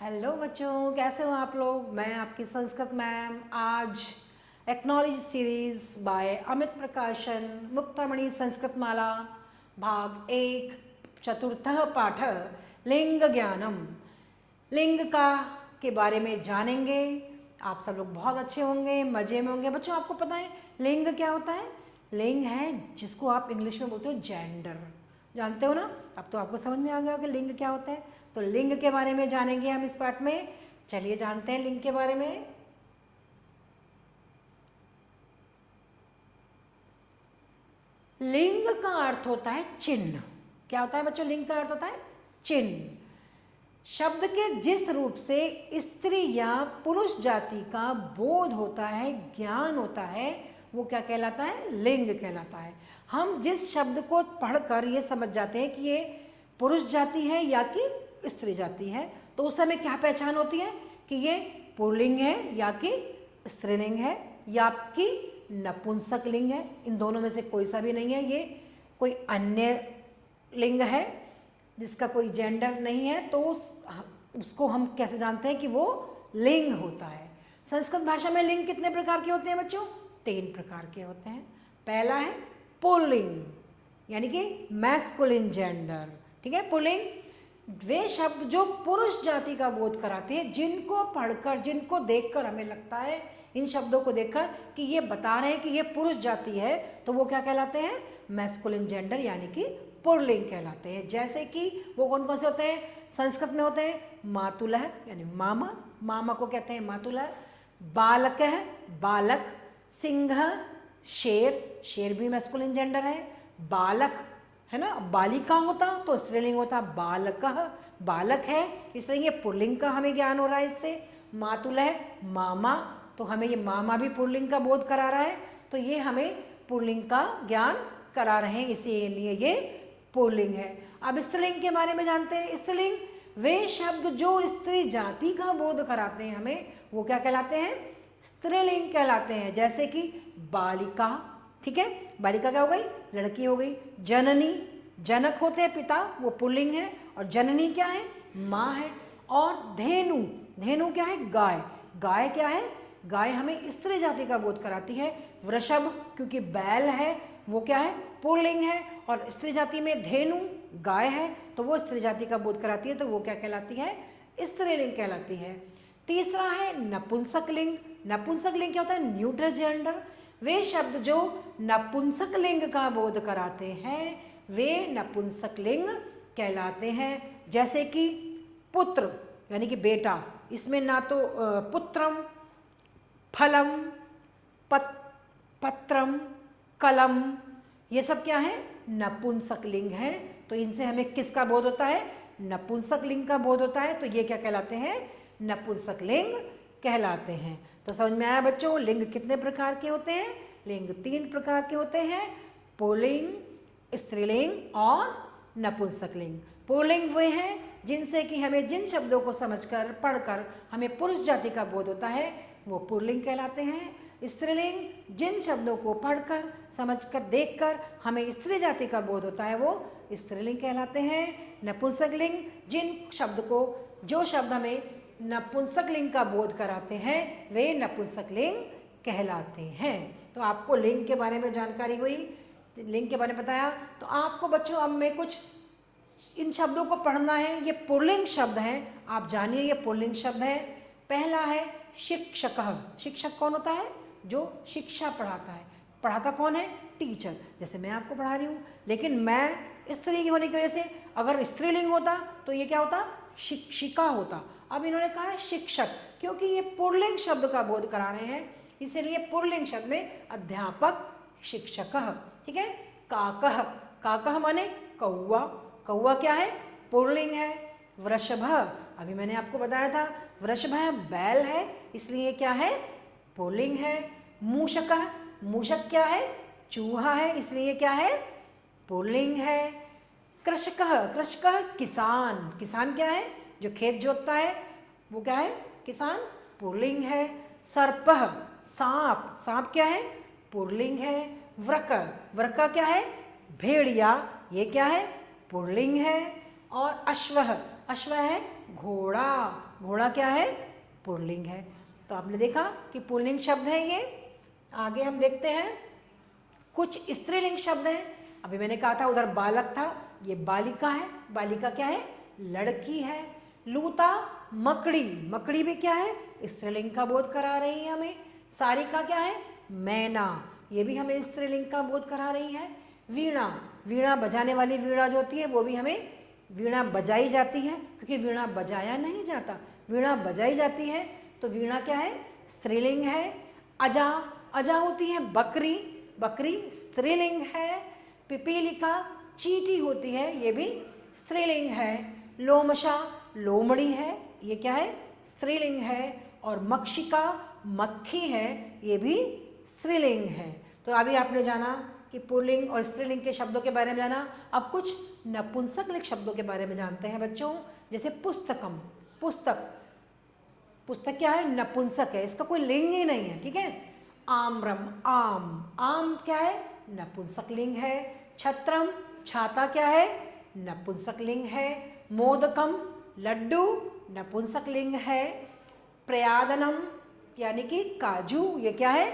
Hello बच्चों, कैसे हो आप लोग। मैं आपकी संस्कृत मैम। आज एक्नॉलेज सीरीज बाय अमित प्रकाशन मुक्तामणि संस्कृत माला भाग 1 चतुर्थः पाठ लिंग ज्ञानम। लिंग का के बारे में जानेंगे। आप सब लोग बहुत अच्छे होंगे, मज़े में होंगे। बच्चों, आपको पता है लिंग क्या होता है? लिंग है जिसको आप इंग्लिश में बोलते हो जेंडर। जानते हो ना? अब तो आपको समझ में आ गया कि लिंग क्या होता है। तो लिंग के बारे में जानेंगे हम इस पाठ में। चलिए जानते हैं लिंग के बारे में। लिंग का अर्थ होता है चिन्ह। क्या होता है बच्चों? लिंग का अर्थ होता है चिन्ह। शब्द के जिस रूप से स्त्री या पुरुष जाति का बोध होता है, ज्ञान होता है, वो क्या कहलाता है? लिंग कहलाता है। हम जिस शब्द को पढ़कर ये समझ जाते हैं कि ये पुरुष जाति है या कि स्त्री जाति है, तो उस समय क्या पहचान होती है कि ये पुल्लिंग है या कि स्त्रीलिंग है या कि नपुंसक लिंग है। इन दोनों में से कोई सा भी नहीं है। ये कोई अन्य लिंग है जिसका कोई जेंडर नहीं है, तो उसको हम कैसे जानते हैं कि वो लिंग होता है। संस्कृत भाषा में लिंग कितने प्रकार के होते हैं बच्चों? 3 प्रकार के होते हैं। पहला है पुल्लिंग, यानी कि मैस्कुलिन जेंडर। ठीक है, पुल्लिंग वे शब्द जो पुरुष जाति का बोध कराते हैं, जिनको पढ़कर, जिनको देखकर हमें लगता है, इन शब्दों को देखकर कि ये बता रहे हैं कि ये पुरुष जाति है, तो वो क्या कहलाते हैं? मैस्कुलिन जेंडर यानी कि पुल्लिंग कहलाते हैं। जैसे कि वो कौन कौन से होते हैं? संस्कृत में होते हैं मातुलः यानी मामा, मामा को कहते हैं मातुलः। बालकः बालक, सिंह शेर, शेर भी मैस्कुलिन जेंडर है। बालक है ना, बालिका होता तो स्त्रीलिंग होता बालकः, बालक है इसलिए ये पुल्लिंग का हमें ज्ञान हो रहा है इससे। मातुलः मामा, तो हमें ये मामा भी पुल्लिंग का बोध करा रहा है, तो ये हमें पुल्लिंग का ज्ञान करा रहे हैं, इसीलिए ये पुल्लिंग है। अब स्त्रीलिंग के बारे में जानते हैं। स्त्रीलिंग वे शब्द जो स्त्री जाति का बोध कराते हैं हमें, वो क्या कहलाते हैं? स्त्रीलिंग कहलाते हैं। जैसे कि बालिका, ठीक है, बालिका क्या हो गई? लड़की हो गई। जननी, जनक होते हैं पिता, वो पुल्लिंग है। और जननी क्या है? माँ है। और धेनु, धेनु क्या है? गाय, गाय क्या है? गाय हमें स्त्री जाति का बोध कराती है। वृषभ, क्योंकि बैल है, वो क्या है? पुल्लिंग है। और स्त्री जाति में धेनु गाय है, तो वो स्त्री जाति का बोध कराती है, तो वो क्या कहलाती है? स्त्रीलिंग कहलाती है। तीसरा है नपुंसक लिंग। नपुंसक लिंग क्या होता है? Neutral gender. वे शब्द जो नपुंसक लिंग का बोध कराते हैं, वे नपुंसक लिंग कहलाते हैं। जैसे कि पुत्र यानी कि बेटा, इसमें ना तो पुत्रम, फलम, पत्रम, कलम, ये सब क्या है? नपुंसक लिंग है। तो इनसे हमें किसका बोध होता है? नपुंसक लिंग का बोध होता है। तो ये क्या कहलाते हैं? नपुंसक लिंग कहलाते हैं। तो समझ में आया बच्चों, लिंग कितने प्रकार के होते हैं? लिंग 3 प्रकार के होते हैं, पुल्लिंग, स्त्रीलिंग और नपुंसक लिंग। पुल्लिंग वे हैं जिनसे कि हमें, जिन शब्दों को समझकर, पढ़कर हमें पुरुष जाति का बोध होता है, वो पुल्लिंग कहलाते हैं। स्त्रीलिंग जिन शब्दों को पढ़कर, समझकर, देखकर हमें स्त्री जाति का बोध होता है, वो स्त्रीलिंग कहलाते हैं। नपुंसक लिंग जिन शब्द को, जो शब्द हमें नपुंसक लिंग का बोध कराते हैं, वे नपुंसक लिंग कहलाते हैं। तो आपको लिंग के बारे में जानकारी हुई, लिंग के बारे में बताया। तो आपको बच्चों अब मैं कुछ इन शब्दों को पढ़ना है। ये पुल्लिंग शब्द हैं, आप जानिए ये पुल्लिंग शब्द है। पहला है शिक्षकः। शिक्षक कौन होता है? जो शिक्षा पढ़ाता है। पढ़ाता कौन है? टीचर। जैसे मैं आपको पढ़ा रही हूँ, लेकिन मैं स्त्री की होने की वजह से अगर स्त्रीलिंग होता तो ये क्या होता? शिक्षिका होता। अब इन्होंने कहा है शिक्षक, क्योंकि ये पुल्लिंग शब्द का बोध करा रहे हैं, इसीलिए पुल्लिंग शब्द में अध्यापक, शिक्षकः। ठीक है। काकः, काकः माने कौवा, कौवा क्या है? पुल्लिंग है। वृषभः, अभी मैंने आपको बताया था वृषभः बैल है, इसलिए क्या है? पुल्लिंग है। मूषकः, मूषक क्या है? चूहा है, इसलिए क्या है? पुल्लिंग है। कृषकः, कृषकः किसान, किसान क्या है? जो खेत जोतता है, वो क्या है? किसान, पुल्लिंग है। सर्पः, सांप, सांप क्या है? पुल्लिंग है। वृक, वृक क्या है? भेड़िया, ये क्या है? पुल्लिंग है। और अश्वः, अश्व है घोड़ा, घोड़ा क्या है, पुल्लिंग है। तो आपने देखा कि पुल्लिंग शब्द है ये। आगे हम देखते हैं कुछ स्त्रीलिंग शब्द हैं। अभी मैंने कहा था उधर बालक था, ये बालिका है। बालिका क्या है, लड़की है। लूता मकड़ी, मकड़ी भी क्या है, स्त्रीलिंग का बोध करा रही है हमें। सारिका क्या है, मैना, ये भी हमें स्त्रीलिंग का बोध करा रही है। वीणा, वीणा बजाने वाली वीणा जो होती है वो भी हमें, वीणा बजाई जाती है क्योंकि वीणा बजाया नहीं जाता, वीणा बजाई जाती है, तो वीणा क्या है, स्त्रीलिंग है। अजा, अजा होती है बकरी, बकरी स्त्रीलिंग है। पिपीलिका चींटी होती है, ये भी स्त्रीलिंग है। लोमशा लोमड़ी है, ये क्या है, स्त्रीलिंग है। और मक्षिका मक्खी है, ये भी स्त्रीलिंग है। तो अभी आपने जाना कि पुल्लिंग और स्त्रीलिंग के शब्दों के बारे में जाना। अब कुछ नपुंसकलिंग शब्दों के बारे में जानते हैं बच्चों। जैसे पुस्तकम, पुस्तक, पुस्तक क्या है, नपुंसक है, इसका कोई लिंग ही नहीं है, ठीक है। आम्रम, आम, आम क्या है, नपुंसक लिंग है। छत्रम, छाता क्या है, नपुंसक लिंग है। मोदकम, लड्डू, नपुंसक लिंग है। प्रयादनम यानी कि काजू, ये क्या है,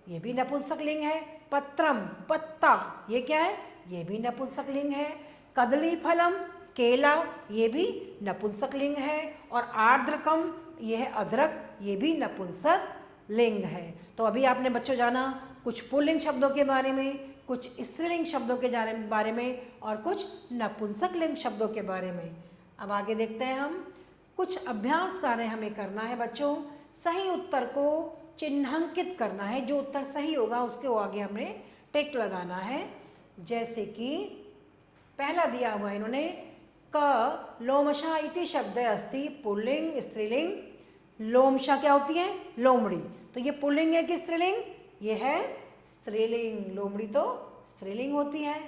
ये भी नपुंसक लिंग है। पत्रम, पत्ता, ये क्या है, ये भी नपुंसक लिंग है। कदली फलम, केला, ये भी नपुंसक लिंग है। और आर्द्रकम, ये है अदरक, ये भी नपुंसक लिंग है। तो अभी आपने बच्चों जाना कुछ पुल्लिंग शब्दों के बारे में, कुछ स्त्रीलिंग शब्दों के बारे में और कुछ नपुंसक लिंग शब्दों के बारे में। अब आगे देखते हैं हम, कुछ अभ्यास कार्य हमें करना है बच्चों। सही उत्तर को चिन्हांकित करना है, जो उत्तर सही होगा उसके आगे हमें टिक लगाना है। जैसे कि पहला दिया हुआ है इन्होंने, क लोमशा इति शब्द अस्ति, पुल्लिंग स्त्रीलिंग। लोमशा क्या होती है, लोमड़ी, तो ये पुल्लिंग है कि स्त्रीलिंग, ये है स्त्रीलिंग, लोमड़ी तो स्त्रीलिंग होती है।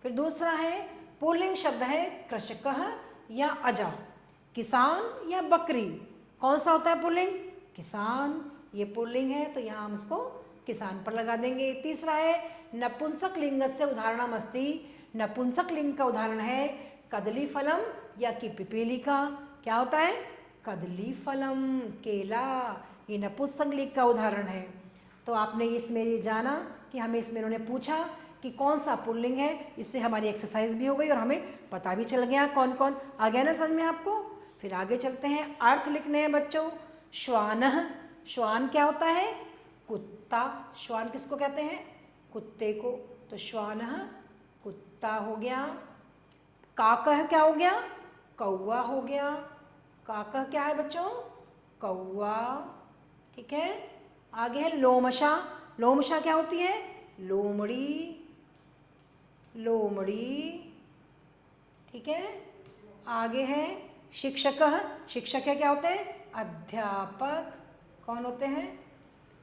फिर दूसरा है पुल्लिंग शब्द है कृषकः या अजा, किसान या बकरी, कौन सा होता है पुल्लिंग, किसान, ये पुल्लिंग है तो यहाँ हम इसको किसान पर लगा देंगे। तीसरा है नपुंसक लिंगस्य उदाहरणम अस्ति, नपुंसक लिंग का उदाहरण है कदली फलम या कि पिपीलिका, क्या होता है, कदली फलम, केला, ये नपुंसक लिंग का उदाहरण है। तो आपने इसमें ये जाना कि हमें इसमें इन्होंने पूछा कि कौन सा पुल्लिंग है, इससे हमारी एक्सरसाइज भी हो गई और हमें पता भी चल गया कौन कौन, आ गया ना समझ में आपको। फिर आगे चलते हैं, अर्थ लिखने हैं बच्चों। श्वानः, श्वान क्या होता है, कुत्ता, श्वान किसको कहते हैं, कुत्ते को, तो श्वानः कुत्ता हो गया। काकः क्या हो गया, कौवा हो गया, काकः क्या है बच्चों, कौवा, ठीक है। आगे है लोमशा, लोमशा क्या होती है, लोमड़ी, लोमड़ी, ठीक है। आगे है शिक्षकः, शिक्षक है क्या होते हैं, अध्यापक, कौन होते हैं,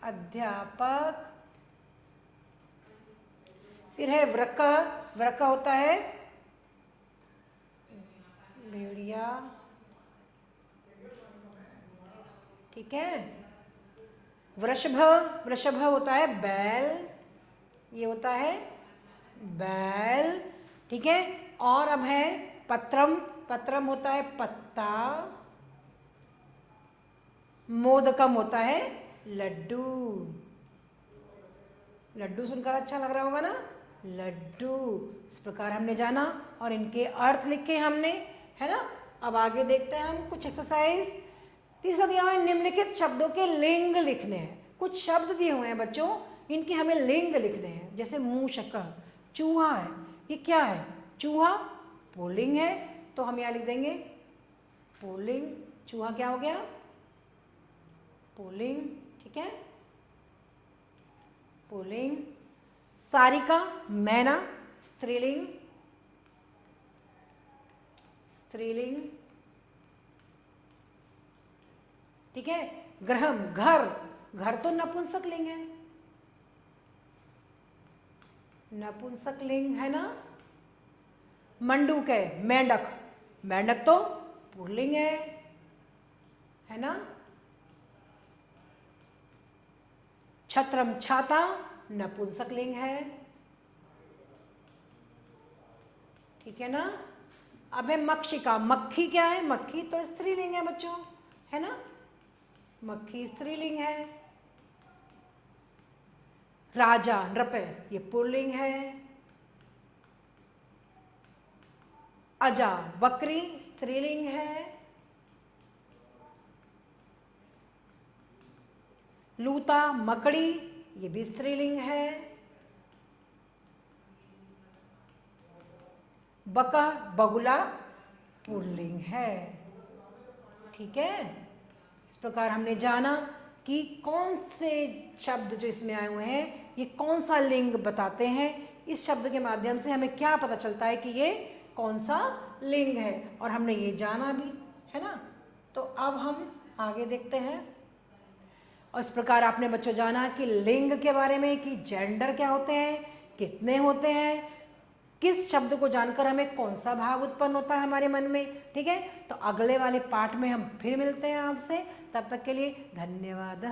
अध्यापक। फिर है वृक, वृक होता है भेड़िया, ठीक है। वृषभ, वृषभ होता है बैल, ये होता है बैल, ठीक है। और अब है पत्रम, पत्रम होता है पत्ता। मोदकम होता है लड्डू, लड्डू सुनकर अच्छा लग रहा होगा ना, लड्डू। इस प्रकार हमने जाना और इनके अर्थ लिखे हमने, है ना। अब आगे देखते हैं हम कुछ एक्सरसाइज। तीसरा दिया हुआ है निम्नलिखित शब्दों के लिंग लिखने हैं। कुछ शब्द दिए हुए हैं बच्चों, इनके हमें लिंग लिखने हैं। जैसे मूषक, चूहा है, ये क्या है, चूहा पुल्लिंग है, तो हम यहाँ लिख देंगे पुल्लिंग, चूहा क्या हो गया, पुल्लिंग, ठीक है, पुल्लिंग। सारिका मैना, स्त्रीलिंग, स्त्रीलिंग, ठीक है। ग्रहम घर, घर तो नपुंसक लिंग है, नपुंसक लिंग है ना। मंडूक है मेंढक, मेंढक तो पुल्लिंग है ना। छत्रम छाता नपुंसक लिंग है, ठीक है ना। अब है मक्षिका, मक्खी क्या है, मक्खी तो स्त्रीलिंग है बच्चों, है ना। मक्खी स्त्रीलिंग है। राजा नृप ये पुल्लिंग है। अजा बकरी स्त्रीलिंग है। लूता मकड़ी ये भी स्त्रीलिंग है। बका बगुला पुल्लिंग है। ठीक है, इस प्रकार हमने जाना कि कौन से शब्द जो इसमें आए हुए हैं ये कौन सा लिंग बताते हैं। इस शब्द के माध्यम से हमें क्या पता चलता है कि ये कौन सा लिंग है, और हमने ये जाना भी है ना। तो अब हम आगे देखते हैं। और इस प्रकार आपने बच्चों जाना कि लिंग के बारे में, कि जेंडर क्या होते हैं, कितने होते हैं, किस शब्द को जानकर हमें कौन सा भाव उत्पन्न होता है हमारे मन में। ठीक है, तो अगले वाले पार्ट में हम फिर मिलते हैं आपसे। तब तक के लिए धन्यवाद।